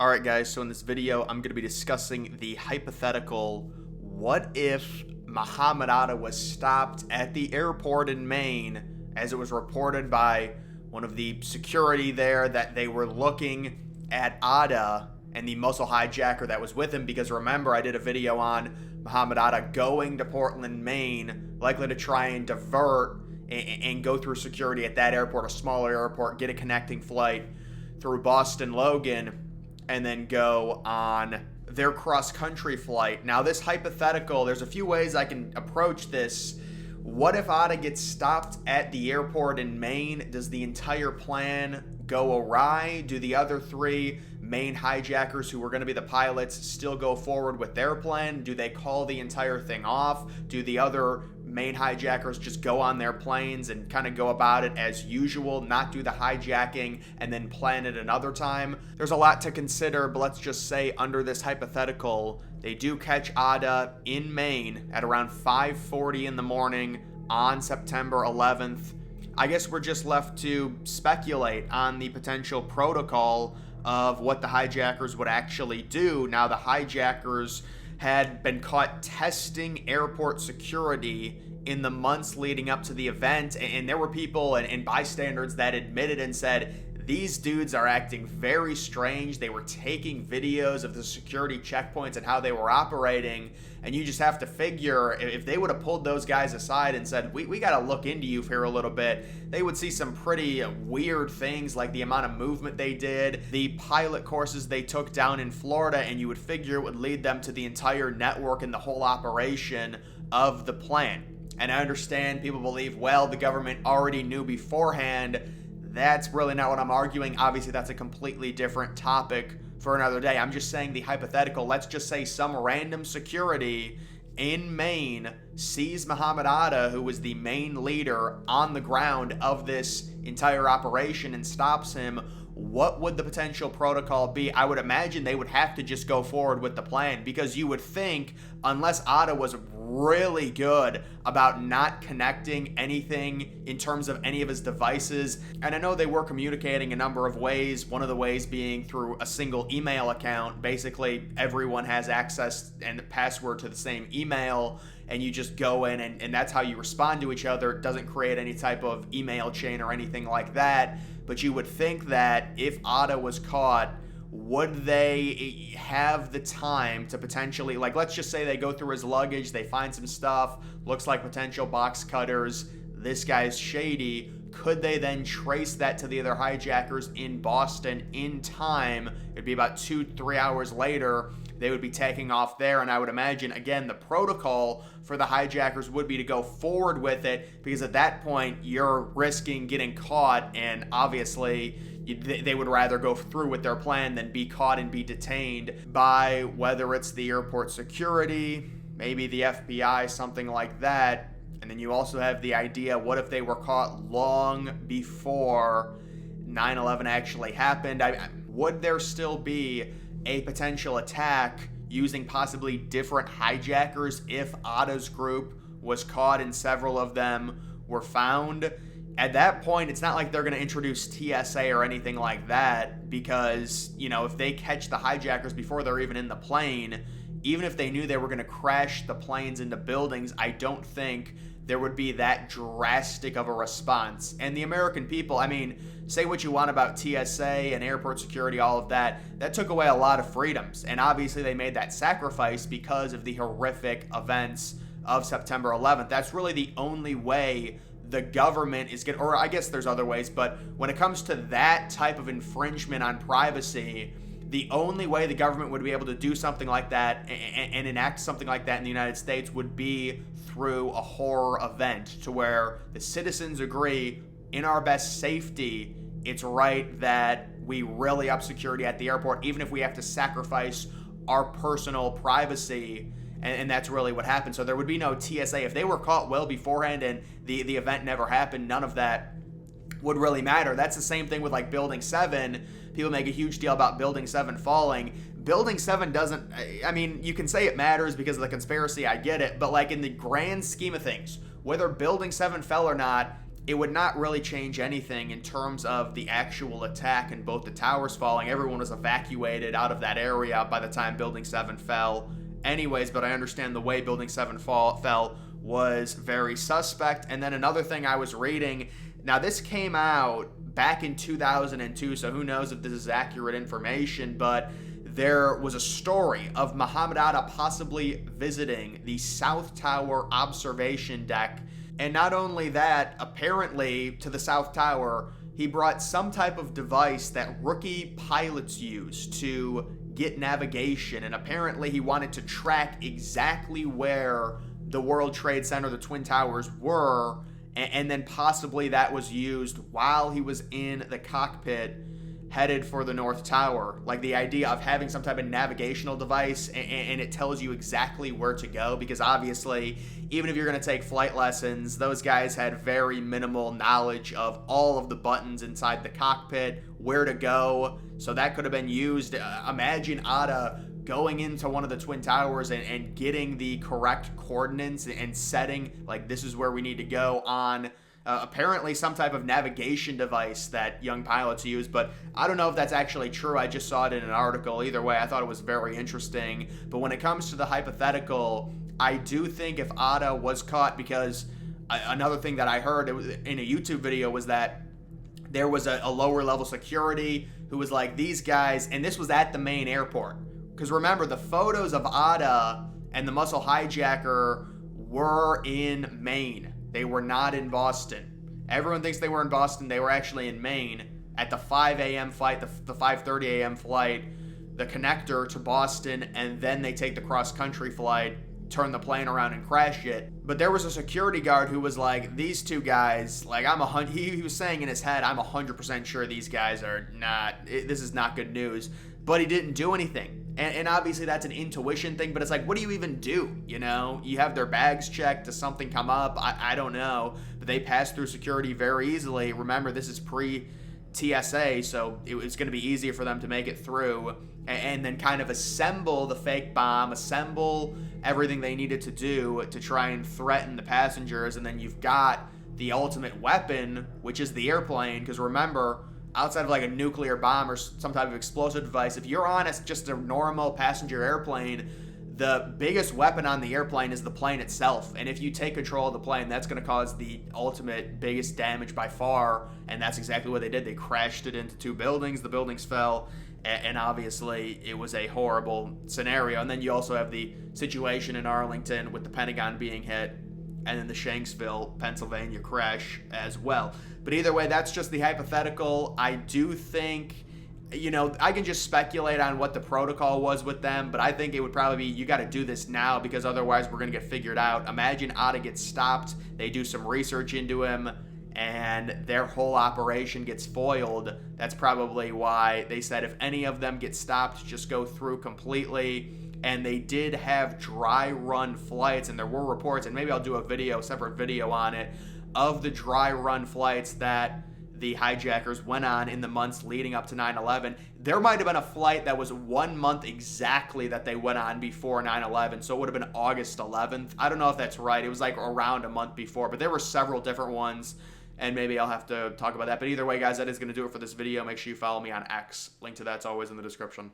Alright guys, so in this video I'm going to be discussing the hypothetical, what if Mohamed Atta was stopped at the airport in Maine, as it was reported by one of the security there that they were looking at Atta and the muscle hijacker that was with him, because remember I did a video on Mohamed Atta going to Portland, Maine, likely to try and divert and go through security at that airport, a smaller airport, get a connecting flight through Boston Logan, and then go on their cross-country flight. Now, this hypothetical, there's a few ways I can approach this. What if Atta gets stopped at the airport in Maine? Does the entire plan go awry? Do the other three main hijackers who were going to be the pilots still go forward with their plan? Do they call the entire thing off? Do the other main hijackers just go on their planes and kind of go about it as usual, not do the hijacking and then plan it another time? There's a lot to consider, but let's just say under this hypothetical, they do catch Atta in Maine at around 5:40 in the morning on September 11th. I guess we're just left to speculate on the potential protocol of what the hijackers would actually do. Now, the hijackers had been caught testing airport security in the months leading up to the event, and there were people and bystanders that admitted and said, these dudes are acting very strange. They were taking videos of the security checkpoints and how they were operating, and you just have to figure if they would have pulled those guys aside and said, we got to look into you here a little bit, they would see some pretty weird things, like the amount of movement they did, the pilot courses they took down in Florida, and you would figure it would lead them to the entire network and the whole operation of the plan. And I understand people believe, well, the government already knew beforehand. That's really not what I'm arguing. Obviously, that's a completely different topic for another day. I'm just saying the hypothetical. Let's just say some random security in Maine sees Mohamed Atta, who was the main leader on the ground of this entire operation, and stops him. What would the potential protocol be? I would imagine they would have to just go forward with the plan, because you would think, unless Atta was really good about not connecting anything in terms of any of his devices, and I know they were communicating a number of ways, one of the ways being through a single email account. Basically, everyone has access and password to the same email, and you just go in and that's how you respond to each other. It doesn't create any type of email chain or anything like that. But you would think that if Atta was caught, would they have the time to potentially, like, let's just say they go through his luggage, they find some stuff, looks like potential box cutters, this guy's shady. Could they then trace that to the other hijackers in Boston in time? It'd be about 2-3 hours later. They would be taking off there, and I would imagine, again, the protocol for the hijackers would be to go forward with it, because at that point, you're risking getting caught, and obviously, they would rather go through with their plan than be caught and be detained by whether it's the airport security, maybe the FBI, something like that. And then you also have the idea, what if they were caught long before 9/11 actually happened? Would there still be a potential attack using possibly different hijackers if Atta's group was caught and several of them were found? At that point, it's not like they're going to introduce TSA or anything like that, because, if they catch the hijackers before they're even in the plane, even if they knew they were going to crash the planes into buildings, I don't think there would be that drastic of a response. And the American people, say what you want about TSA and airport security, all of that took away a lot of freedoms. And obviously they made that sacrifice because of the horrific events of September 11th. That's really the only way the government is or I guess there's other ways, but when it comes to that type of infringement on privacy, the only way the government would be able to do something like that and enact something like that in the United States would be through a horror event, to where the citizens agree, in our best safety, it's right that we really up security at the airport, even if we have to sacrifice our personal privacy. And that's really what happened. So there would be no TSA. If they were caught well beforehand and the event never happened, none of that would really matter. That's the same thing with like Building 7. People make a huge deal about Building 7 falling. Building 7 doesn't, you can say it matters because of the conspiracy, I get it, but like in the grand scheme of things, whether Building 7 fell or not, it would not really change anything in terms of the actual attack and both the towers falling. Everyone was evacuated out of that area by the time Building 7 fell anyways, but I understand the way Building 7 fell was very suspect. And then another thing I was reading, now this came out back in 2002, so who knows if this is accurate information, but there was a story of Mohamed Atta possibly visiting the South Tower observation deck. And not only that, apparently to the South Tower, he brought some type of device that rookie pilots use to get navigation. And apparently he wanted to track exactly where the World Trade Center, the Twin Towers were. And then possibly that was used while he was in the cockpit headed for the North Tower. Like the idea of having some type of navigational device and it tells you exactly where to go, because obviously even if you're going to take flight lessons, those guys had very minimal knowledge of all of the buttons inside the cockpit, where to go. So that could have been used. Imagine Atta going into one of the Twin Towers and getting the correct coordinates and setting, like, this is where we need to go on apparently some type of navigation device that young pilots use, but I don't know if that's actually true. I just saw it in an article. Either way, I thought it was very interesting. But when it comes to the hypothetical, I do think if Atta was caught, because another thing that I heard in a YouTube video was that there was a lower level security who was like, these guys, and this was at the main airport. Because remember, the photos of Atta and the muscle hijacker were in Maine. They were not in Boston. Everyone thinks they were in Boston. They were actually in Maine at the 5 a.m. flight, the 5:30 a.m. flight, the connector to Boston, and then they take the cross-country flight, turn the plane around and crash it. But there was a security guard who was like, these two guys, like, he was saying in his head, I'm 100% sure these guys are not, this is not good news. But he didn't do anything. And obviously that's an intuition thing, but it's like, what do you even do? You know, you have their bags checked. Does something come up? I don't know. But they pass through security very easily. Remember, this is pre-TSA, so it was going to be easier for them to make it through and then kind of assemble the fake bomb, assemble everything they needed to do to try and threaten the passengers. And then you've got the ultimate weapon, which is the airplane. Because remember, outside of like a nuclear bomb or some type of explosive device, if you're on just a normal passenger airplane, the biggest weapon on the airplane is the plane itself. And if you take control of the plane, that's going to cause the ultimate biggest damage by far. And that's exactly what they did. They crashed it into two buildings. The buildings fell. And obviously, it was a horrible scenario. And then you also have the situation in Arlington with the Pentagon being hit, and then the Shanksville, Pennsylvania crash as well. But either way, that's just the hypothetical. I do think, you know, I can just speculate on what the protocol was with them, but I think it would probably be, you got to do this now because otherwise we're going to get figured out. Imagine Atta gets stopped, they do some research into him, and their whole operation gets foiled. That's probably why they said if any of them get stopped, just go through completely. And they did have dry run flights, and there were reports, and maybe I'll do a separate video on it, of the dry run flights that the hijackers went on in the months leading up to 9/11. There might have been a flight that was 1 month exactly that they went on before 9/11, so it would have been August 11th. I don't know if that's right. It was like around a month before, but there were several different ones, and maybe I'll have to talk about that. But either way, guys, that is going to do it for this video. Make sure you follow me on X. Link to that's always in the description.